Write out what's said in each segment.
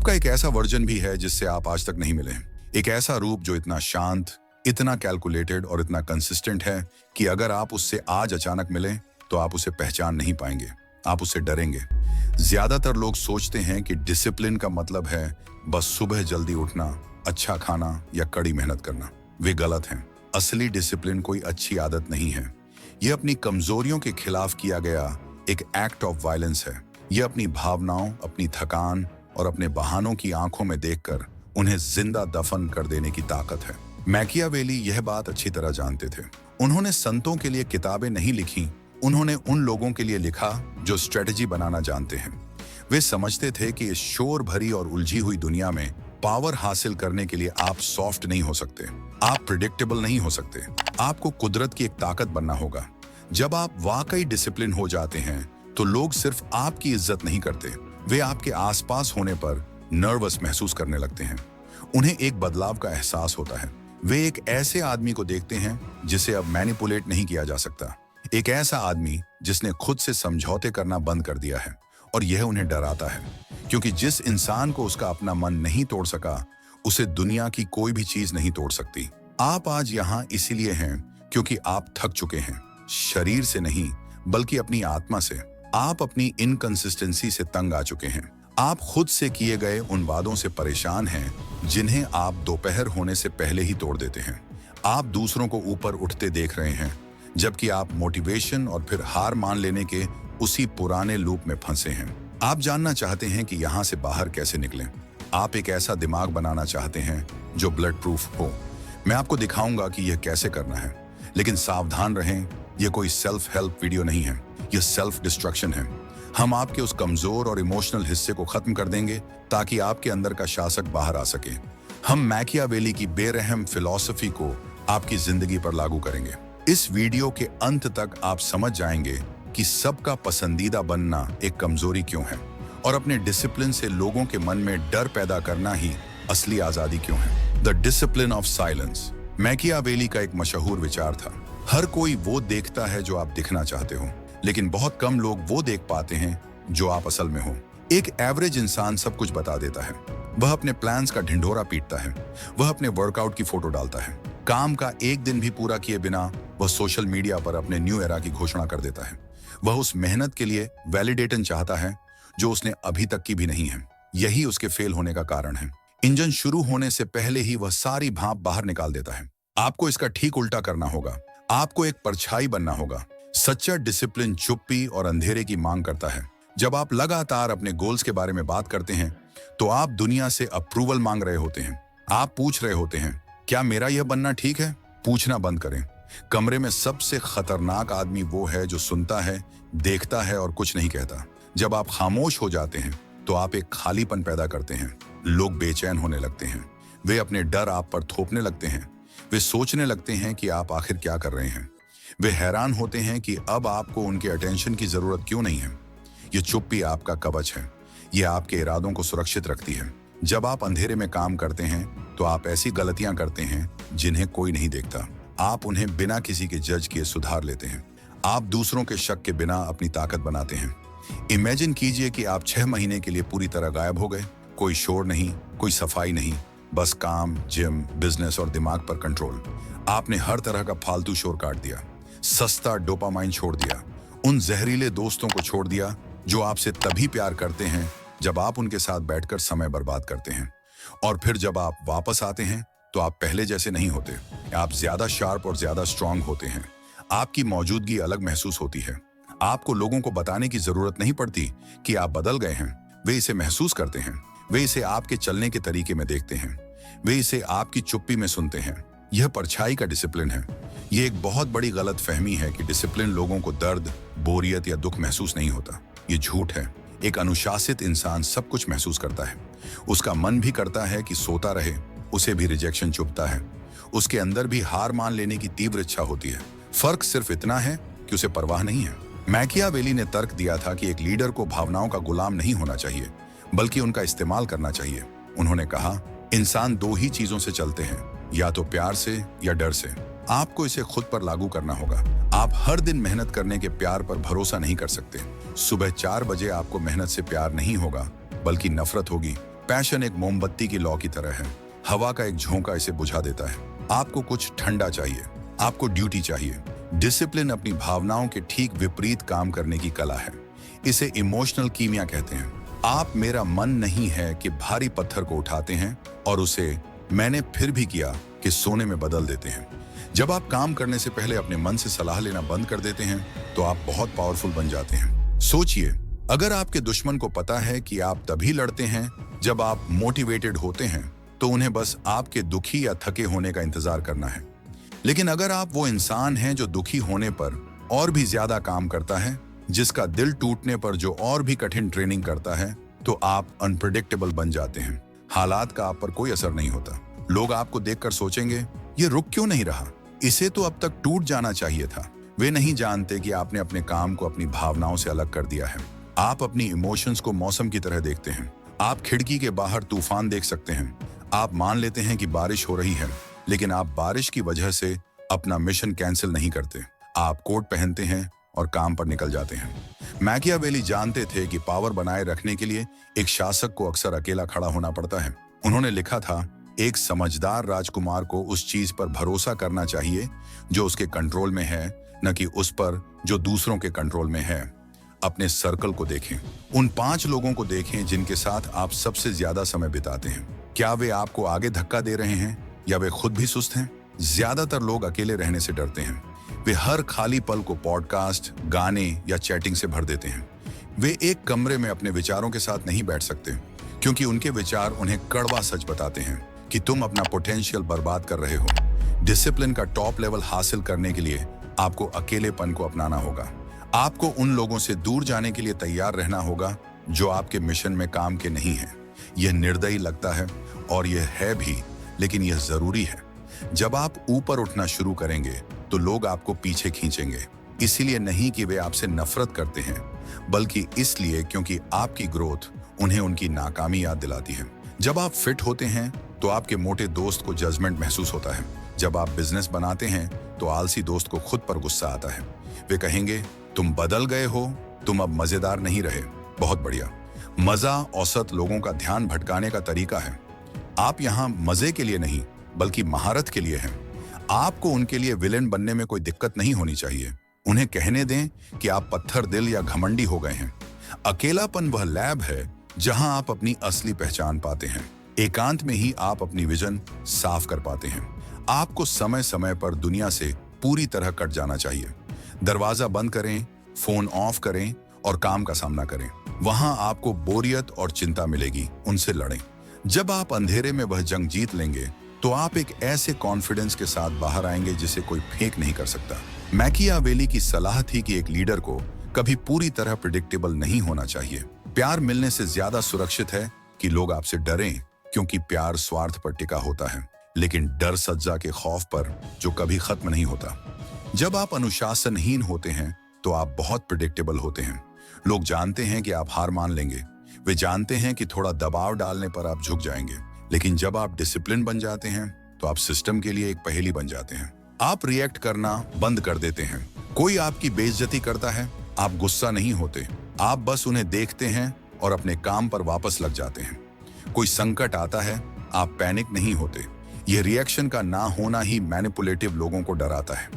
आपका एक ऐसा वर्जन भी है जिससे आप आज तक नहीं मिले। एक ऐसा रूप जो इतना शांत, इतना कैलकुलेटेड और इतना कंसिस्टेंट है कि अगर आप उससे आज अचानक मिलें तो आप उसे पहचान नहीं पाएंगे, आप उससे डरेंगे। ज्यादातर लोग सोचते हैं कि डिसिप्लिन का मतलब है बस सुबह जल्दी उठना, अच्छा खाना या कड़ी मेहनत करना। वे गलत हैं। असली डिसिप्लिन कोई अच्छी आदत नहीं है। यह अपनी कमजोरियों के खिलाफ किया गया एक एक्ट ऑफ वायलेंस है। यह अपनी भावनाओं, अपनी थकान और अपने बहानों की आंखों में देखकर उन्हें जिंदा दफन कर देने की ताकत है। मैकियावेली यह बात अच्छी तरह जानते थे। उन्होंने संतों के लिए किताबें नहीं लिखी, उन्होंने उन लोगों के लिए लिखा जो स्ट्रेटजी बनाना जानते हैं। वे समझते थे कि इस शोर भरी और उलझी हुई दुनिया में पावर हासिल करने के लिए आप सॉफ्ट नहीं हो सकते, आप प्रिडिक्टेबल नहीं हो सकते। आपको कुदरत की एक ताकत बनना होगा। जब आप वाकई डिसिप्लिन हो जाते हैं तो लोग सिर्फ आपकी इज्जत नहीं करते, वे आपके आसपास होने पर नर्वस महसूस करने लगते हैं। उन्हें एक बदलाव का एहसास होता है। वे एक ऐसे आदमी को देखते हैं जिसे अब मैनिपुलेट नहीं किया जा सकता, एक ऐसा आदमी जिसने खुद से समझौते करना बंद कर दिया है। और यह उन्हें डराता है, क्योंकि जिस इंसान को उसका अपना मन नहीं तोड़ सका, उसे दुनिया की कोई भी चीज नहीं तोड़ सकती। आप आज यहाँ इसीलिए हैं क्योंकि आप थक चुके हैं, शरीर से नहीं बल्कि अपनी आत्मा से। आप अपनी इनकंसिस्टेंसी से तंग आ चुके हैं। आप खुद से किए गए उन वादों से परेशान हैं जिन्हें आप दोपहर होने से पहले ही तोड़ देते हैं। आप दूसरों को ऊपर उठते देख रहे हैं, जबकि आप मोटिवेशन और फिर हार मान लेने के उसी पुराने लूप में फंसे हैं। आप जानना चाहते हैं कि यहाँ से बाहर कैसे निकलें। आप एक ऐसा दिमाग बनाना चाहते हैं जो ब्लड प्रूफ हो। मैं आपको दिखाऊंगा कि यह कैसे करना है, लेकिन सावधान रहें, यह कोई सेल्फ हेल्प वीडियो नहीं है, यह सेल्फ डिस्ट्रक्शन है। हम आपके उस कमजोर और इमोशनल हिस्से को खत्म कर देंगे ताकि आपके अंदर का शासक बाहर आ सके। हम मैकियावेली की बेरहम फिलॉसफी को आपकी जिंदगी पर लागू करेंगे। इस वीडियो के अंत तक आप समझ जाएंगे कि सबका पसंदीदा बनना एक कमजोरी क्यों है और अपने डिसिप्लिन से लोगों के मन में डर पैदा करना ही असली आजादी क्यों है। The discipline of silence Machiavelli का एक मशहूर विचार था। हर कोई वो देखता है जो आप दिखना चाहते हो, लेकिन बहुत कम लोग वो देख पाते हैं जो आप असल में हो। एक एवरेज इंसान सब कुछ बता देता है। वह अपने प्लान्स का ढिंढोरा पीटता है, वह अपने वर्कआउट की फोटो डालता है, काम का एक दिन भी पूरा किए बिना वह सोशल मीडिया पर अपने न्यू एरा की घोषणा कर देता है। वह उस मेहनत के लिए वैलिडेशन चाहता है जो उसने अभी तक की भी नहीं है। यही उसके फेल होने का कारण है। इंजन शुरू होने से पहले ही वह सारी भाप बाहर निकाल देता है। आपको इसका ठीक उल्टा करना होगा। आपको एक परछाई बनना होगा। सच्चा डिसिप्लिन चुप्पी और अंधेरे की मांग करता है। जब आप लगातार अपने गोल्स के बारे में बात करते हैं तो आप दुनिया से अप्रूवल मांग रहे होते हैं। आप पूछ रहे होते हैं, क्या मेरा यह बनना ठीक है? पूछना बंद करें। कमरे में सबसे खतरनाक आदमी वो है जो सुनता है, देखता है और कुछ नहीं कहता। जब आप खामोश हो जाते हैं तो आप एक खालीपन पैदा करते हैं। लोग बेचैन होने लगते हैं। वे अपने डर आप पर थोपने लगते हैं। वे सोचने लगते हैं कि आप आखिर क्या कर रहे हैं। वे हैरान होते हैं कि अब आपको उनके अटेंशन की जरूरत क्यों नहीं है। ये चुप्पी आपका कवच है। ये आपके इरादों को सुरक्षित रखती है। जब आप अंधेरे में काम करते हैं तो आप ऐसी गलतियां करते हैं जिन्हें कोई नहीं देखता। आप उन्हें बिना किसी के जज किए सुधार लेते हैं। आप दूसरों के शक के बिना अपनी ताकत बनाते हैं। इमेजिन कीजिए कि आप 6 महीने के लिए पूरी तरह गायब हो गए। कोई शोर नहीं, कोई सफाई नहीं, बस काम, जिम, बिजनेस और दिमाग पर कंट्रोल। आपने हर तरह का फालतू शोर काट दिया, सस्ता डोपामाइन छोड़ दिया, उन जहरीले दोस्तों को छोड़ दिया जो आपसे तभी प्यार करते हैं जब आप उनके साथ बैठकर समय बर्बाद करते हैं। और फिर जब आप वापस आते हैं तो आप पहले जैसे नहीं होते। आप ज्यादा शार्प और ज्यादा स्ट्रांग होते हैं। आपकी मौजूदगी अलग महसूस होती है। आपको लोगों को बताने की जरूरत नहीं पड़ती कि आप बदल गए हैं। वे इसे महसूस करते हैं। वे इसे आपके चलने के तरीके में देखते हैं। वे इसे आपकी चुप्पी में सुनते हैं। यह परछाई का डिसिप्लिन है। यह एक बहुत बड़ी गलत फहमी है कि डिसिप्लिन लोगों को दर्द, बोरियत या दुख महसूस नहीं होता। ये झूठ है। एक अनुशासित इंसान सब कुछ महसूस करता है। उसका मन भी करता है कि सोता रहे, उसे भी रिजेक्शन चुभता है। उसके अंदर भी हार मान लेने की तीव्र इच्छा होती है। फर्क सिर्फ इतना है कि उसे परवाह नहीं है। मैकियावेली ने तर्क दिया था कि एक लीडर को भावनाओं का गुलाम नहीं होना चाहिए, बल्कि उनका इस्तेमाल करना चाहिए। उन्होंने कहा, इंसान 2 ही चीजों से चलते हैं, या तो प्यार से या डर से। आपको इसे खुद पर लागू करना होगा। आप हर दिन मेहनत करने के प्यार पर भरोसा नहीं कर सकते। सुबह 4 बजे आपको मेहनत से प्यार नहीं होगा, बल्कि नफरत होगी। पैशन एक मोमबत्ती की लौ की तरह है। हवा का एक झोंका इसे बुझा देता है। आपको कुछ ठंडा चाहिए, आपको ड्यूटी चाहिए। डिसिप्लिन अपनी भावनाओं के ठीक विपरीत काम करने की कला है। इसे इमोशनल कीमिया कहते हैं। आप मेरा मन नहीं है कि भारी पत्थर को उठाते हैं और उसे मैंने फिर भी किया कि सोने में बदल देते हैं। जब आप काम करने से पहले अपने मन से सलाह लेना बंद कर देते हैं तो आप बहुत पावरफुल बन जाते हैं। सोचिए, अगर आपके दुश्मन को पता है कि आप तभी लड़ते हैं जब आप मोटिवेटेड होते हैं, तो उन्हें बस आपके दुखी या थके होने का इंतजार करना है। लेकिन अगर आप वो इंसान हैं जो दुखी होने पर और भी ज्यादा काम करता है, जिसका दिल टूटने पर जो और भी कठिन ट्रेनिंग करता है, तो आप अनप्रेडिक्टेबल बन जाते हैं। हालात का आप पर कोई असर नहीं होता। लोग आपको देखकर सोचेंगे, ये रुक क्यों नहीं रहा, इसे तो अब तक टूट जाना चाहिए था। वे नहीं जानते कि आपने अपने काम को अपनी भावनाओं से अलग कर दिया है। आप अपनी इमोशंस को मौसम की तरह देखते हैं। आप खिड़की के बाहर तूफान देख सकते हैं। आप मान लेते हैं कि बारिश हो रही है, लेकिन आप बारिश की वजह से अपना मिशन कैंसिल नहीं करते। आप कोट पहनते हैं और काम पर निकल जाते हैं। मैकियावेली जानते थे कि पावर बनाए रखने के लिए एक शासक को अक्सर अकेला खड़ा होना पड़ता है। उन्होंने लिखा था, एक समझदार राजकुमार को उस चीज पर भरोसा करना चाहिए जो उसके कंट्रोल में है, न कि उस पर जो दूसरों के कंट्रोल में है। अपने सर्कल को देखें, उन 5 लोगों को देखें जिनके साथ आप सबसे ज्यादा समय बिताते हैं। क्या वे आपको आगे धक्का दे रहे हैं या वे खुद भी सुस्त हैं? ज्यादातर लोग अकेले रहने से डरते हैं। वे हर खाली पल को पॉडकास्ट, गाने या चैटिंग से भर देते हैं। वे एक कमरे में अपने विचारों के साथ नहीं बैठ सकते, क्योंकि उनके विचार उन्हें कड़वा सच बताते हैं कि तुम अपना पोटेंशियल बर्बाद कर रहे हो। डिसिप्लिन का टॉप लेवल हासिल करने के लिए आपको अकेलेपन को अपनाना होगा। आपको उन लोगों से दूर जाने के लिए तैयार रहना होगा जो आपके मिशन में काम के नहीं हैं। यह निर्दयी लगता है और यह है भी, लेकिन यह जरूरी है। जब आप ऊपर उठना शुरू करेंगे तो लोग आपको पीछे खींचेंगे, इसीलिए नहीं कि वे आपसे नफरत करते हैं, बल्कि इसलिए क्योंकि आपकी ग्रोथ उन्हें उनकी नाकामी याद दिलाती है। जब आप फिट होते हैं तो आपके मोटे दोस्त को जजमेंट महसूस होता है। जब आप बिजनेस बनाते हैं तो आलसी दोस्त को खुद पर गुस्सा आता है। वे कहेंगे, तुम बदल गए हो, तुम अब मजेदार नहीं रहे। बहुत बढ़िया। मजा औसत लोगों का ध्यान भटकाने का तरीका है। आप यहाँ मजे के लिए नहीं, बल्कि महारत के लिए हैं। आपको उनके लिए विलेन बनने में कोई दिक्कत नहीं होनी चाहिए। उन्हें कहने दें कि आप पत्थर दिल या घमंडी हो गए हैं। अकेलापन वह लैब है जहां आप अपनी असली पहचान पाते हैं। एकांत में ही आप अपनी विजन साफ कर पाते हैं। आपको समय समय पर दुनिया से पूरी तरह कट जाना चाहिए। दरवाजा बंद करें, फोन ऑफ करें और काम का सामना करें। वहां आपको बोरियत और चिंता मिलेगी, उनसे लड़ें। जब आप अंधेरे में वह जंग जीत लेंगे तो आप एक ऐसे कॉन्फिडेंस के साथ बाहर आएंगे जिसे कोई फेंक नहीं कर सकता। मैकियावेली की सलाह थी कि एक लीडर को कभी पूरी तरह प्रिडिक्टेबल नहीं होना चाहिए। प्यार मिलने से ज्यादा सुरक्षित है कि लोग आपसे डरें, क्योंकि प्यार स्वार्थ पर टिका होता है, लेकिन डर सज्जा के खौफ पर जो कभी खत्म नहीं होता। जब आप अनुशासनहीन होते हैं तो आप बहुत प्रिडिक्टेबल होते हैं। लोग जानते हैं कि आप हार मान लेंगे। वे जानते हैं कि थोड़ा दबाव डालने पर आप झुक जाएंगे। लेकिन जब आप डिसिप्लिन बन जाते हैं तो आप सिस्टम के लिए एक पहेली बन जाते हैं। आप रिएक्ट करना बंद कर देते हैं। कोई आपकी बेइज्जती करता है, आप गुस्सा नहीं होते। आप बस उन्हें देखते हैं और अपने काम पर वापस लग जाते हैं। कोई संकट आता है, आप पैनिक नहीं होते। यह रिएक्शन का ना होना ही मैनिपुलेटिव लोगों को डराता है।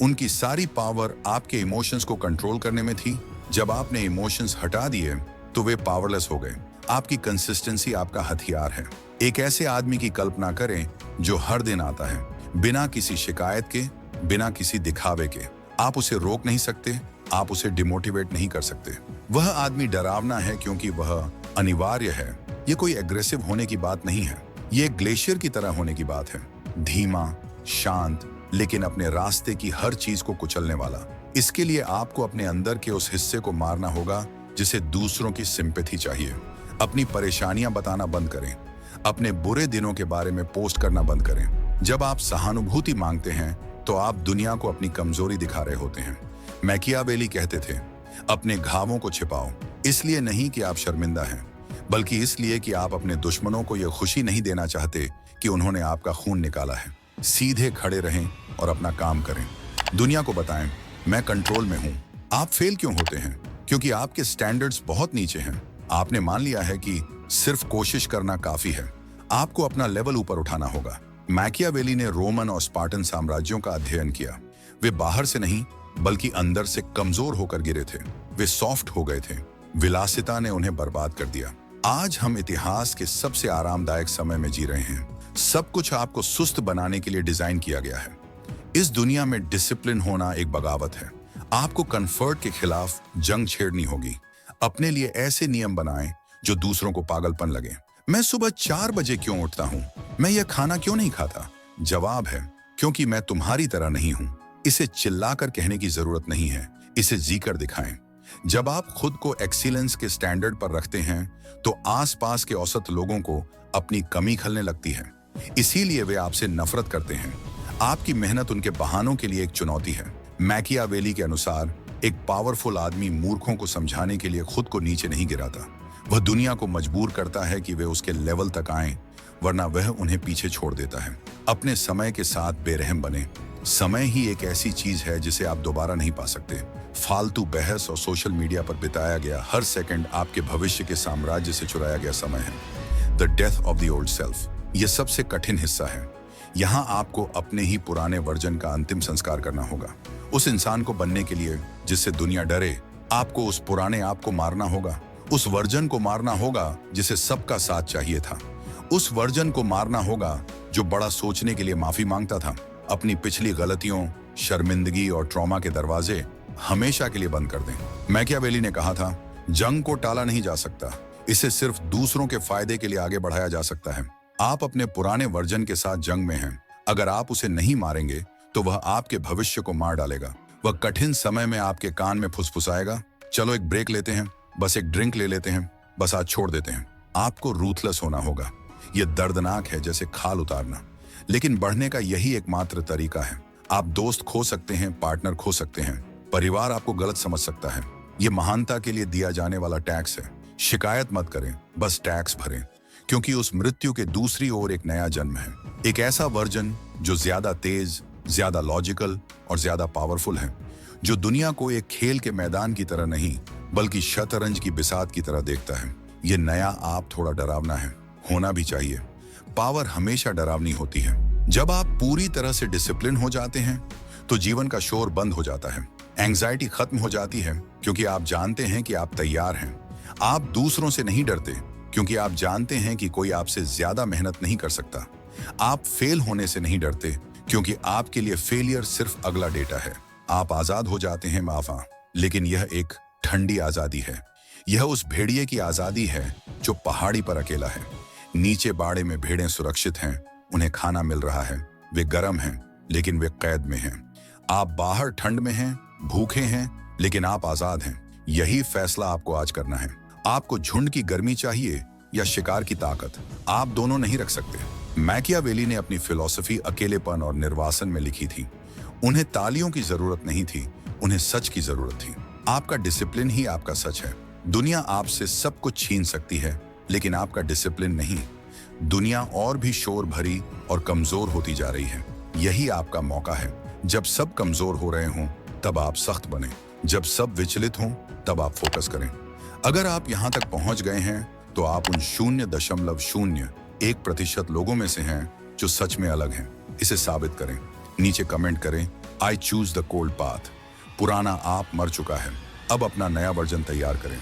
उनकी सारी पावर आपके इमोशंस को कंट्रोल करने में थी। जब आपने इमोशंस हटा दिए तो वे पावरलेस हो गए। आपकी कंसिस्टेंसी आपका हथियार है। एक ऐसे आदमी की कल्पना करें जो हर दिन आता है, बिना किसी शिकायत के, बिना किसी दिखावे के। आप उसे रोक नहीं सकते, आप उसे डिमोटिवेट नहीं कर सकते। वह आदमी डरावना है क्योंकि वह अनिवार्य है। ये कोई एग्रेसिव होने की बात नहीं है, ये एक ग्लेशियर की तरह होने की बात है। धीमा, शांत, लेकिन अपने रास्ते की हर चीज को कुचलने वाला। इसके लिए आपको अपने अंदर के उस हिस्से को मारना होगा जिसे दूसरों की सिंपैथी चाहिए। अपनी परेशानियां बताना बंद करें। अपने बुरे दिनों के बारे में पोस्ट करना बंद करें। जब आप सहानुभूति मांगते हैं तो आप दुनिया को अपनी कमजोरी दिखा रहे होते हैं। मैकियावेली कहते थे, अपने घावों को छिपाओ, इसलिए नहीं कि आप शर्मिंदा हैं, बल्कि इसलिए कि आप अपने दुश्मनों को यह खुशी नहीं देना चाहते कि उन्होंने आपका खून निकाला है। सीधे खड़े रहें और अपना काम करें। दुनिया को बताएं, मैं कंट्रोल में हूं। आप फेल क्यों होते हैं? क्योंकि आपके स्टैंडर्ड्स बहुत नीचे हैं। आपने मान लिया है कि सिर्फ कोशिश करना काफी है। आपको अपना लेवल ऊपर उठाना होगा। मैकियावेली ने रोमन और स्पार्टन साम्राज्यों का अध्ययन किया। वे बाहर से नहीं बल्कि अंदर से कमजोर होकर गिरे थे। वे सॉफ्ट हो गए थे। विलासिता ने उन्हें बर्बाद कर दिया। आज हम इतिहास के सबसे आरामदायक समय में जी रहे हैं। सब कुछ आपको सुस्त बनाने के लिए डिजाइन किया गया है। इस दुनिया में डिसिप्लिन होना एक बगावत है। आपको कंफर्ट के खिलाफ जंग छेड़नी होगी। अपने लिए ऐसे नियम बनाएं जो दूसरों को पागलपन लगे। मैं सुबह 4 बजे क्यों उठता हूँ? मैं यह खाना क्यों नहीं खाता? जवाब है, क्योंकि मैं तुम्हारी तरह नहीं हूँ। इसे चिल्लाकर कहने की जरूरत नहीं है, इसे जीकर दिखाएं। जब आप खुद को एक्सीलेंस के स्टैंडर्ड पर रखते हैं तो आसपास के औसत लोगों को अपनी कमी खलने लगती है। इसीलिए वे आपसे नफरत करते हैं। आपकी मेहनत उनके बहानों के लिए एक चुनौती है। मैकियावेली के अनुसार एक पावरफुल आदमी मूर्खों को समझाने के लिए खुद को नीचे नहीं गिराता। वह दुनिया को मजबूर करता है कि वे उसके लेवल तक आएं, वरना वह उन्हें पीछे छोड़ देता है। अपने समय के साथ बेरहम बने। समय ही एक ऐसी चीज है जिसे आप दोबारा नहीं पा सकते। फालतू बहस और सोशल मीडिया पर बिताया गया हर सेकंड आपके भविष्य के साम्राज्य से चुराया गया समय है। The death of the old self, यह सबसे कठिन हिस्सा है। यहाँ आपको अपने ही पुराने वर्जन का अंतिम संस्कार करना होगा। उस इंसान को बनने के लिए जिससे दुनिया डरे, आपको उस पुराने आप को मारना होगा। उस वर्जन को मारना होगा जिसे सबका साथ चाहिए था। उस वर्जन को मारना होगा जो बड़ा सोचने के लिए माफी मांगता था। अपनी पिछली गलतियों, शर्मिंदगी और ट्रॉमा के दरवाजे हमेशा के लिए बंद कर दें। मैकियावेली ने कहा था, जंग को टाला नहीं जा सकता, इसे सिर्फ दूसरों के फायदे के लिए आगे बढ़ाया जा सकता है। आप अपने पुराने वर्जन के साथ जंग में हैं। अगर आप उसे नहीं मारेंगे तो वह आपके भविष्य को मार डालेगा। वह कठिन समय में आपके कान में फुसफुसाएगा, चलो एक ब्रेक लेते हैं, बस एक ड्रिंक ले लेते हैं, बस आज छोड़ देते हैं। आपको रूथलेस होना होगा। यह दर्दनाक है जैसे खाल उतारना, लेकिन बढ़ने का यही एकमात्र तरीका है। आप दोस्त खो सकते हैं, पार्टनर खो सकते हैं, परिवार आपको गलत समझ सकता है। यह महानता के लिए दिया जाने वाला टैक्स है। शिकायत मत करें, बस टैक्स भरें, क्योंकि उस मृत्यु के दूसरी ओर एक नया जन्म है। एक ऐसा वर्जन जो ज्यादा तेज, ज्यादा लॉजिकल और ज्यादा पावरफुल है, जो दुनिया को एक खेल के मैदान की तरह नहीं बल्कि शतरंज की बिसात की तरह देखता है। ये नया आप थोड़ा डरावना है, होना भी चाहिए। पावर हमेशा डरावनी होती है। जब आप पूरी तरह से डिसिप्लिन हो जाते हैं तो जीवन का शोर बंद हो जाता है। एंग्जाइटी खत्म हो जाती है क्योंकि आप जानते हैं कि आप तैयार हैं। आप दूसरों से नहीं डरते क्योंकि आप जानते हैं कि कोई आपसे ज्यादा मेहनत नहीं कर सकता। आप फेल होने से नहीं डरते क्योंकि आपके लिए फेलियर सिर्फ अगला डेटा है। आप आजाद हो जाते हैं माफा, लेकिन यह एक ठंडी आजादी है। यह उस भेड़िए की आजादी है जो पहाड़ी पर अकेला है। नीचे बाड़े में भेड़ें सुरक्षित हैं, उन्हें खाना मिल रहा है, वे गर्म हैं लेकिन वे कैद में हैं। आप बाहर ठंड में हैं, भूखे हैं, लेकिन आप आजाद हैं। यही फैसला आपको आज करना है। आपको झुंड की गर्मी चाहिए या शिकार की ताकत? आप दोनों नहीं रख सकते। मैकियावेली ने अपनी फिलॉसफी अकेलेपन और निर्वासन में लिखी थी। उन्हें तालियों की जरूरत नहीं थी, उन्हें सच की जरूरत थी। आपका डिसिप्लिन ही आपका सच है। दुनिया आपसे सब कुछ छीन सकती है, लेकिन आपका डिसिप्लिन नहीं। दुनिया और भी शोर भरी और कमजोर होती जा रही है। यही आपका मौका है। जब सब कमजोर हो रहे हों तब आप सख्त बने। जब सब विचलित हों तब आप फोकस करें। अगर आप यहाँ तक पहुंच गए हैं तो आप उन 0.01% लोगों में से हैं जो सच में अलग हैं। इसे साबित करें। नीचे कमेंट करें, I choose the cold path. पुराना आप मर चुका है, अब अपना नया वर्जन तैयार करें।